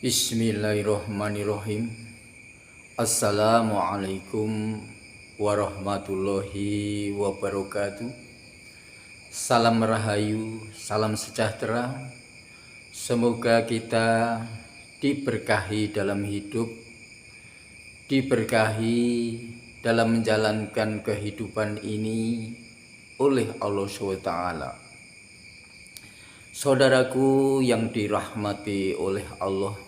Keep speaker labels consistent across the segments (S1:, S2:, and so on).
S1: Bismillahirrahmanirrahim. Assalamualaikum warahmatullahi wabarakatuh. Salam rahayu, salam sejahtera. Semoga kita diberkahi dalam hidup, diberkahi dalam menjalankan kehidupan ini oleh Allah SWT. Saudaraku yang dirahmati oleh Allah,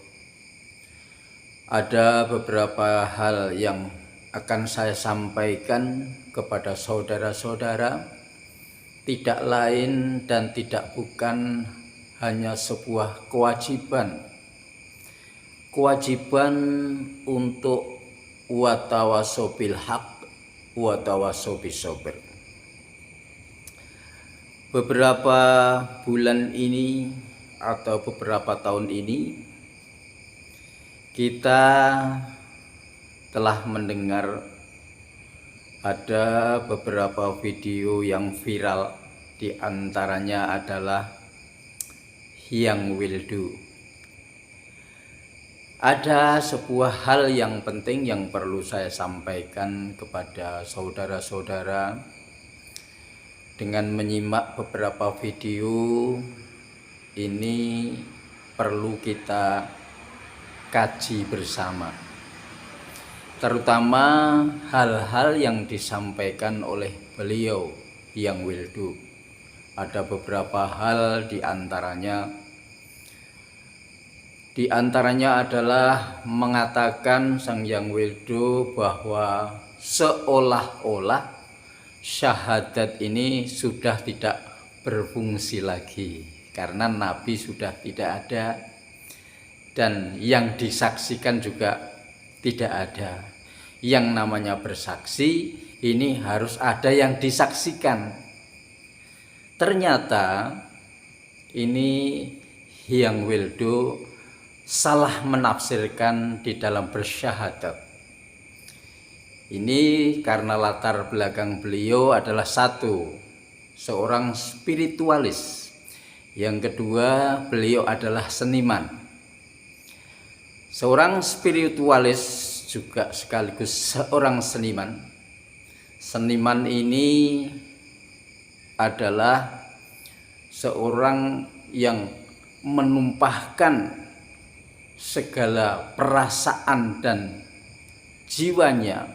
S1: ada beberapa hal yang akan saya sampaikan kepada saudara-saudara, tidak lain dan tidak bukan hanya sebuah kewajiban untuk watawasobil haq watawasobis sabr. Beberapa bulan ini atau beberapa tahun ini kita telah mendengar ada beberapa video yang viral, di antaranya adalah Hyang Wildo. Ada sebuah hal yang penting yang perlu saya sampaikan kepada saudara-saudara. Dengan menyimak beberapa video ini perlu kita kaji bersama, terutama hal-hal yang disampaikan oleh beliau Hyang Wildo. Ada beberapa hal diantaranya adalah mengatakan Sang Hyang Wildo bahwa seolah-olah syahadat ini sudah tidak berfungsi lagi karena Nabi sudah tidak ada dan yang disaksikan juga tidak ada. Yang namanya bersaksi ini harus ada yang disaksikan. Ternyata ini Hyang Wildo salah menafsirkan di dalam bersyahadat. Ini karena latar belakang beliau adalah seorang spiritualis. Yang kedua, beliau adalah seniman. Seorang spiritualis juga sekaligus seorang seniman. Seniman ini adalah seorang yang menumpahkan segala perasaan dan jiwanya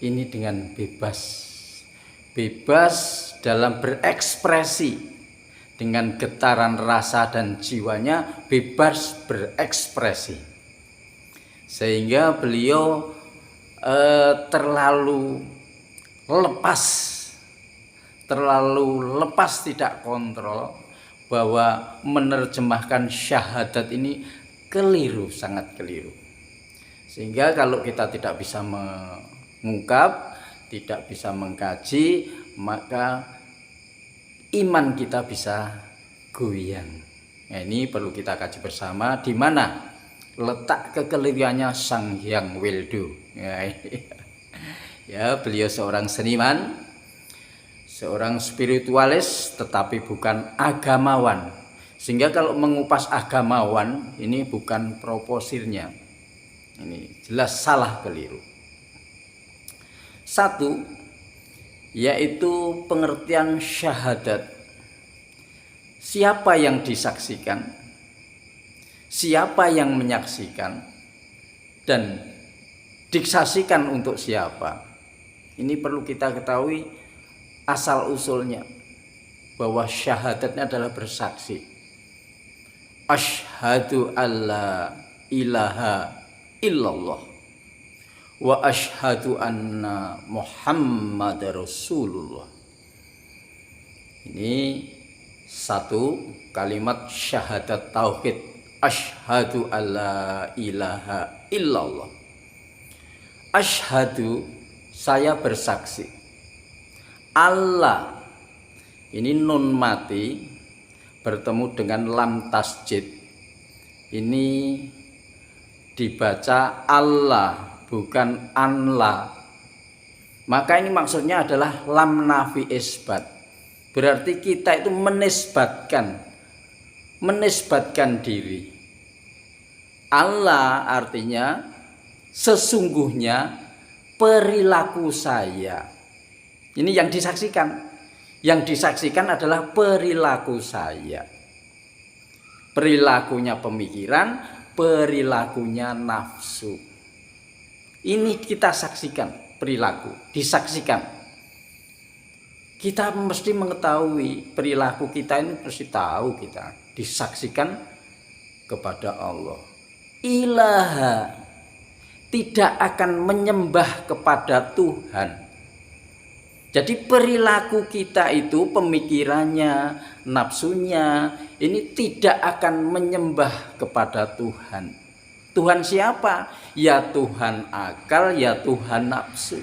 S1: ini dengan bebas dalam berekspresi, dengan getaran rasa dan jiwanya bebas berekspresi, sehingga beliau terlalu lepas tidak kontrol, bahwa menerjemahkan syahadat ini keliru, sangat keliru. Sehingga kalau kita tidak bisa mengungkap, tidak bisa mengkaji, maka iman kita bisa goyang. Nah, ini perlu kita kaji bersama, di mana letak kekeliruannya Sang Hyang Wildo. Ya, beliau seorang seniman, seorang spiritualis, tetapi bukan agamawan. Sehingga kalau mengupas agamawan ini bukan proposirnya. Ini jelas salah, keliru. Satu, yaitu pengertian syahadat. Siapa yang disaksikan, siapa yang menyaksikan, dan disaksikan untuk siapa. Ini perlu kita ketahui asal usulnya, bahwa syahadatnya adalah bersaksi. Asyhadu alla ilaha illallah wa asyhadu anna Muhammad Rasulullah. Ini satu kalimat syahadat tauhid, asyhadu alla ilaha illallah. Asyhadu, saya bersaksi. Allah, ini nun mati bertemu dengan lam tasjid, ini dibaca Allah bukan anla. Maka ini maksudnya adalah lam nafi isbat. Berarti kita itu menisbatkan diri Allah artinya sesungguhnya perilaku saya. Ini yang disaksikan. Yang disaksikan adalah perilaku saya. Perilakunya pemikiran, perilakunya nafsu. Ini kita saksikan, perilaku, disaksikan. Kita mesti mengetahui perilaku kita ini, mesti tahu kita, disaksikan kepada Allah. Ilaha, tidak akan menyembah kepada Tuhan. Jadi perilaku kita itu, pemikirannya, nafsunya, ini tidak akan menyembah kepada Tuhan. Tuhan siapa? Ya Tuhan akal, ya Tuhan nafsu.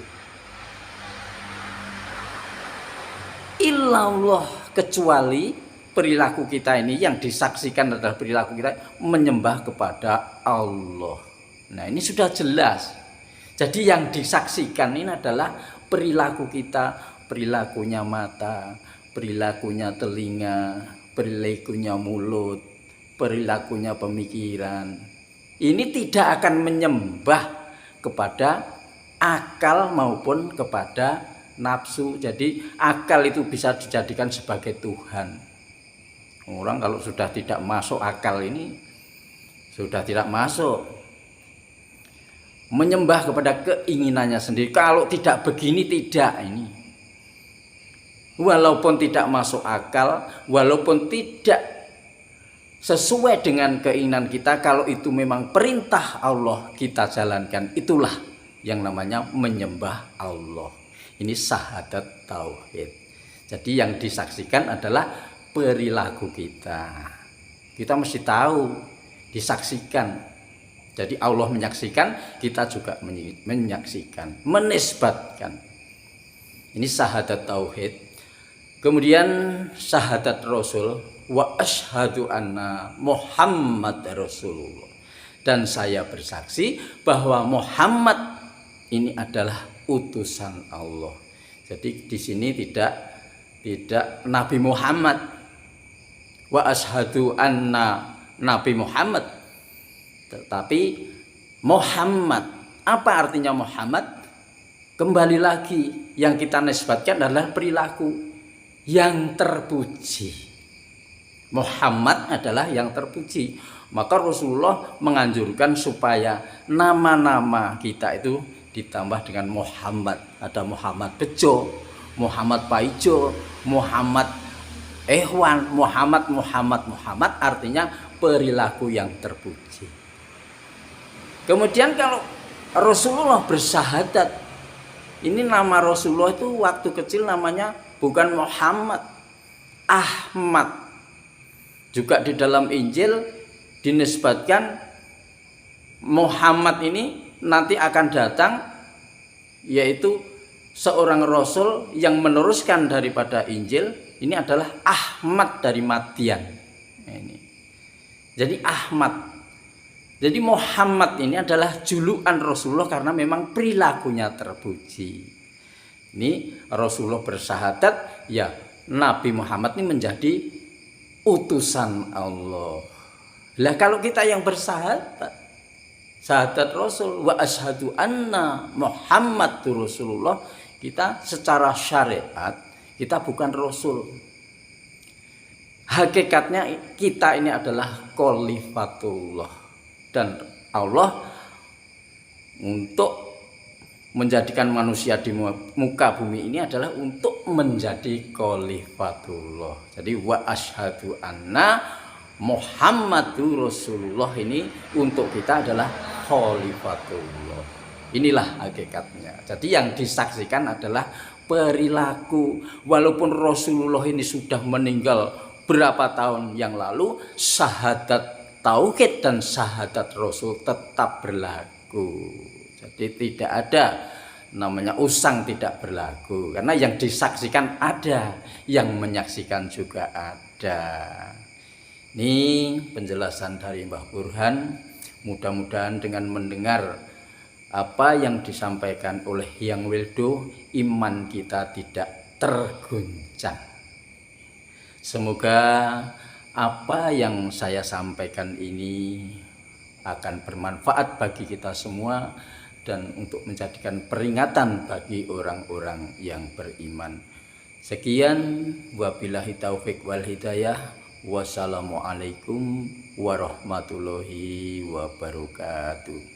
S1: Illallah, kecuali perilaku kita ini yang disaksikan adalah perilaku kita menyembah kepada Allah. Nah, ini sudah jelas. Jadi yang disaksikan ini adalah perilaku kita, perilakunya mata, perilakunya telinga, perilakunya mulut, perilakunya pemikiran. Ini tidak akan menyembah kepada akal maupun kepada nafsu. Jadi akal itu bisa dijadikan sebagai Tuhan. Orang kalau sudah tidak masuk akal ini, sudah tidak masuk. Menyembah kepada keinginannya sendiri. Kalau tidak begini, tidak ini. Walaupun tidak masuk akal, walaupun tidak sesuai dengan keinginan kita, kalau itu memang perintah Allah kita jalankan, itulah yang namanya menyembah Allah. Ini syahadat tauhid. Jadi yang disaksikan adalah perilaku kita. Kita mesti tahu, disaksikan. Jadi Allah menyaksikan, kita juga menyaksikan, menisbatkan. Ini syahadat tauhid. Kemudian syahadat Rasul, wa asyhadu anna Muhammad Rasulullah. Dan saya bersaksi bahwa Muhammad ini adalah utusan Allah. Jadi di sini tidak Nabi Muhammad. Wa asyhadu anna Nabi Muhammad, tetapi Muhammad. Apa artinya Muhammad? Kembali lagi, yang kita nisbatkan adalah perilaku yang terpuji. Muhammad adalah yang terpuji. Maka Rasulullah menganjurkan supaya nama-nama kita itu ditambah dengan Muhammad. Ada Muhammad Bejo, Muhammad Paijo, Muhammad Ehwan, Muhammad artinya perilaku yang terpuji. Kemudian kalau Rasulullah bersyahadat, ini nama Rasulullah itu waktu kecil namanya bukan Muhammad, Ahmad. Juga di dalam Injil dinisbatkan Muhammad ini nanti akan datang, yaitu seorang Rasul yang meneruskan daripada Injil. Ini adalah Ahmad dari Madian. Ini. Jadi Ahmad. Jadi Muhammad ini adalah julukan Rasulullah karena memang perilakunya terpuji. Ini Rasulullah bersyahadat, ya Nabi Muhammad ini menjadi utusan Allah. Lah kalau kita yang bersyahadat, syahadat Rasul, wa asyhadu anna Muhammadur Rasulullah, kita secara syariat kita bukan Rasul. Hakikatnya kita ini adalah khalifatullah. Dan Allah untuk menjadikan manusia di muka bumi ini adalah untuk menjadi khalifatullah. Jadi wa asyhadu anna Muhammadur Rasulullah ini untuk kita adalah khalifatullah. Inilah hakikatnya. Jadi yang disaksikan adalah perilaku. Walaupun Rasulullah ini sudah meninggal berapa tahun yang lalu, syahadat tauhid dan syahadat Rasul tetap berlaku. Jadi tidak ada namanya usang tidak berlaku, karena yang disaksikan ada, yang menyaksikan juga ada. Ini penjelasan dari Mbah Burhan. Mudah-mudahan dengan mendengar apa yang disampaikan oleh Hyang Wildo, iman kita tidak terguncang. Semoga apa yang saya sampaikan ini akan bermanfaat bagi kita semua dan untuk menjadikan peringatan bagi orang-orang yang beriman. Sekian, wabillahi taufik wal hidayah. Wassalamualaikum warahmatullahi wabarakatuh.